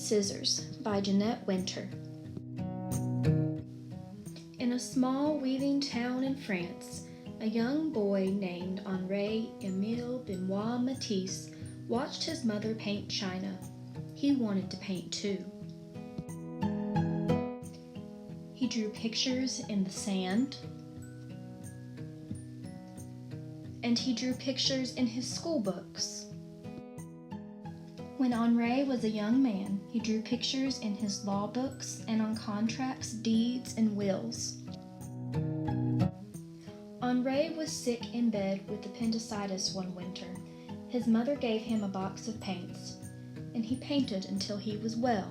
Scissors by Jeanette Winter. In a small weaving town in France, a young boy named Henri Emile Benoit Matisse watched his mother paint china. He wanted to paint too. He drew pictures in the sand, and he drew pictures in his school books. When Henri was a young man, he drew pictures in his law books and on contracts, deeds, and wills. Henri was sick in bed with appendicitis one winter. His mother gave him a box of paints, and he painted until he was well.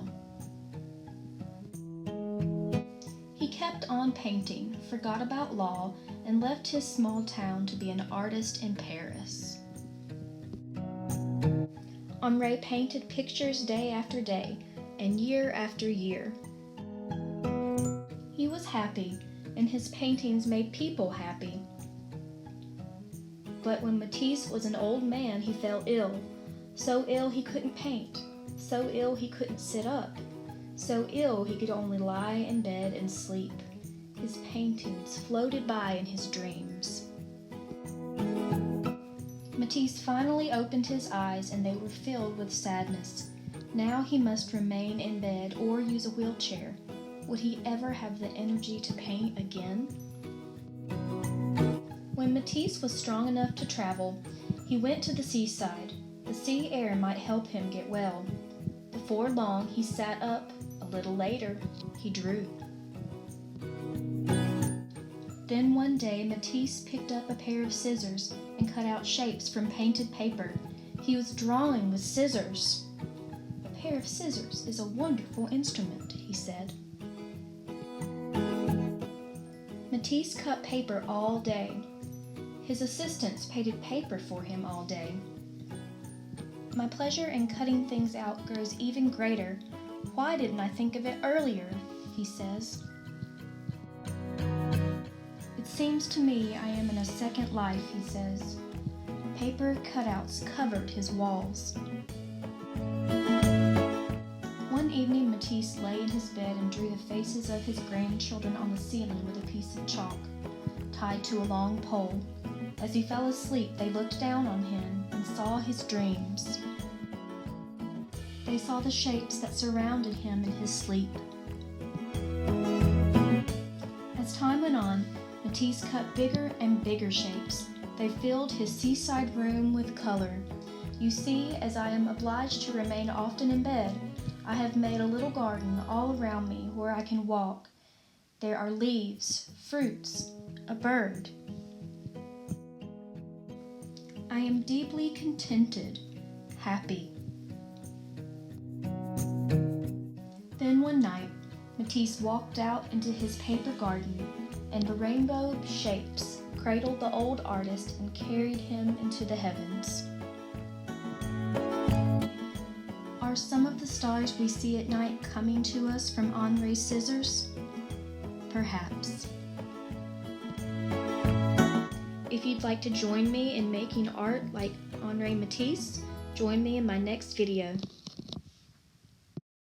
He kept on painting, forgot about law, and left his small town to be an artist in Paris. Henri painted pictures day after day and year after year. He was happy, and his paintings made people happy. But when Matisse was an old man, he fell ill. So ill he couldn't paint. So ill he couldn't sit up. So ill he could only lie in bed and sleep. His paintings floated by in his dreams. Matisse finally opened his eyes, and they were filled with sadness. Now he must remain in bed or use a wheelchair. Would he ever have the energy to paint again? When Matisse was strong enough to travel, he went to the seaside. The sea air might help him get well. Before long, he sat up. A little later, he drew. Then one day, Matisse picked up a pair of scissors and cut out shapes from painted paper. He was drawing with scissors. "A pair of scissors is a wonderful instrument," he said. Matisse cut paper all day. His assistants painted paper for him all day. "My pleasure in cutting things out grows even greater. Why didn't I think of it earlier?" he says. "It seems to me I am in a second life," he says. Paper cutouts covered his walls. One evening, Matisse lay in his bed and drew the faces of his grandchildren on the ceiling with a piece of chalk tied to a long pole. As he fell asleep, they looked down on him and saw his dreams. They saw the shapes that surrounded him in his sleep. As time went on, Matisse cut bigger and bigger shapes. They filled his seaside room with color. "You see, as I am obliged to remain often in bed, I have made a little garden all around me where I can walk. There are leaves, fruits, a bird. I am deeply contented, happy." Then one night, Matisse walked out into his paper garden, and the rainbow shapes cradled the old artist and carried him into the heavens. Are some of the stars we see at night coming to us from Henri's scissors? Perhaps. If you'd like to join me in making art like Henri Matisse, join me in my next video.